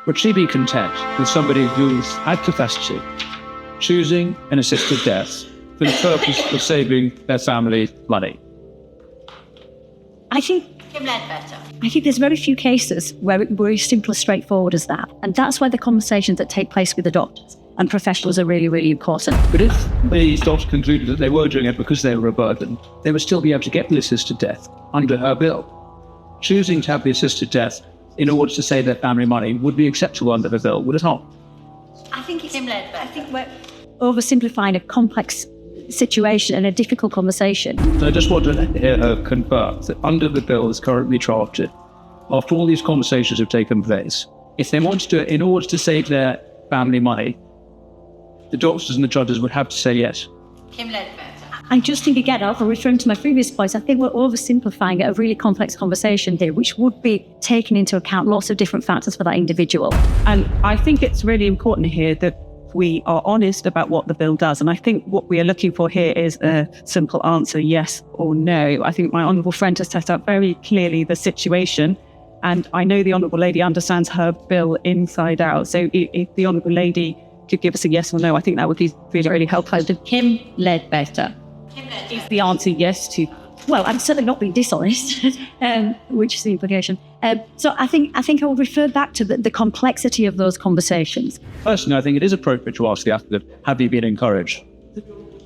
would she be content with somebody who's had capacity, choosing an assisted death for the purpose of saving their family money? I think Kim Leadbeater. I think there's very few cases where it's very simple, straightforward as that. And that's why the conversations that take place with the doctors and professionals are really, really important. But if these doctors concluded that they were doing it because they were a burden, they would still be able to get the assisted death under her bill. Choosing to have the assisted death in order to save their family money would be acceptable under the bill, would it not? I think it's Kim Leadbeater. I think We're oversimplifying a complex situation and a difficult conversation. So I just want to hear her confirm that under the bill as currently drafted, after all these conversations have taken place, if they want to do it in order to save their family money, the doctors and the judges would have to say yes. Kim Leadbeater. I just think, again, I'll referring to my previous points, I think we're oversimplifying a really complex conversation here, which would be taking into account lots of different factors for that individual. And I think it's really important here that we are honest about what the bill does. And I think what we are looking for here is a simple answer, yes or no. I think my honourable friend has set out very clearly the situation. And I know the honourable lady understands her bill inside out. So if the honourable lady could give us a yes or no, I think that would be really, really helpful. Kim Leadbeater. Is the answer yes to? Well, I'm certainly not being dishonest, which is the implication. So I think I will refer back to the complexity of those conversations. Personally, I think it is appropriate to ask the applicant, have you been encouraged?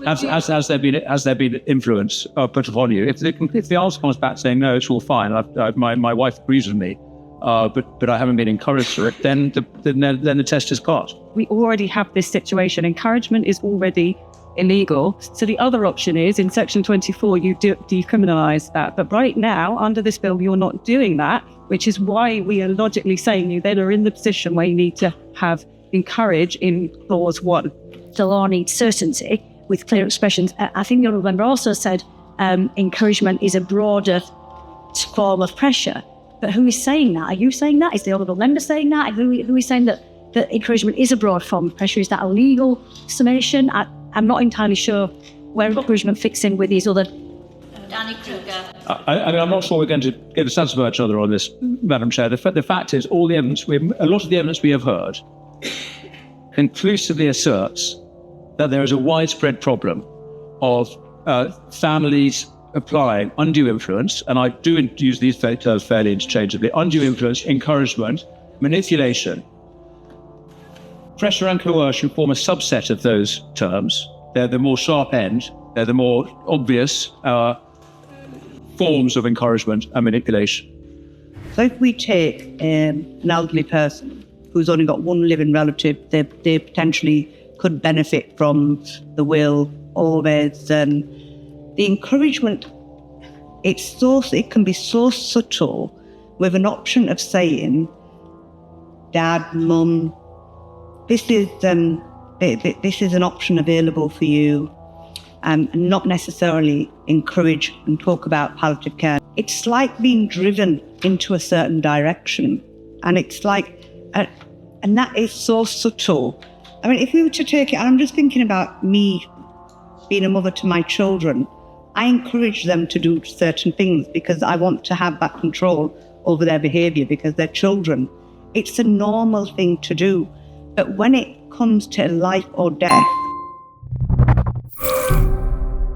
Has there been influence put upon you? If the answer comes back saying, no, it's all fine, my wife agrees with me, but I haven't been encouraged to it, then the test is passed. We already have this situation. Encouragement is already illegal. So the other option is in section 24, you decriminalise that. But right now, under this bill, you're not doing that, which is why we are logically saying you then are in the position where you need to have encourage in clause 1. The law needs certainty with clear expressions. I think the honourable member also said encouragement is a broader form of pressure. But who is saying that? Are you saying that? Is the honourable member saying that? Who is saying that encouragement is a broad form of pressure? Is that a legal summation? I'm not entirely sure where encouragement fits in with these other... Danny Kruger. I'm not sure we're going to get a sense of each other on this, Madam Chair. The fact is, a lot of the evidence we have heard conclusively asserts that there is a widespread problem of families applying undue influence, and I do use these terms fairly interchangeably, undue influence, encouragement, manipulation. Pressure and coercion form a subset of those terms. They're the more sharp end, they're the more obvious forms of encouragement and manipulation. So if we take an elderly person who's only got one living relative, they potentially could benefit from the will, or there's the encouragement. It can be so subtle, with an option of saying, Dad, Mum, this is an option available for you, and not necessarily encourage and talk about palliative care. It's like being driven into a certain direction, and it's like, and that is so subtle. I mean, if we were to take it, and I'm just thinking about me being a mother to my children, I encourage them to do certain things because I want to have that control over their behaviour because they're children. It's a normal thing to do. But when it comes to life or death,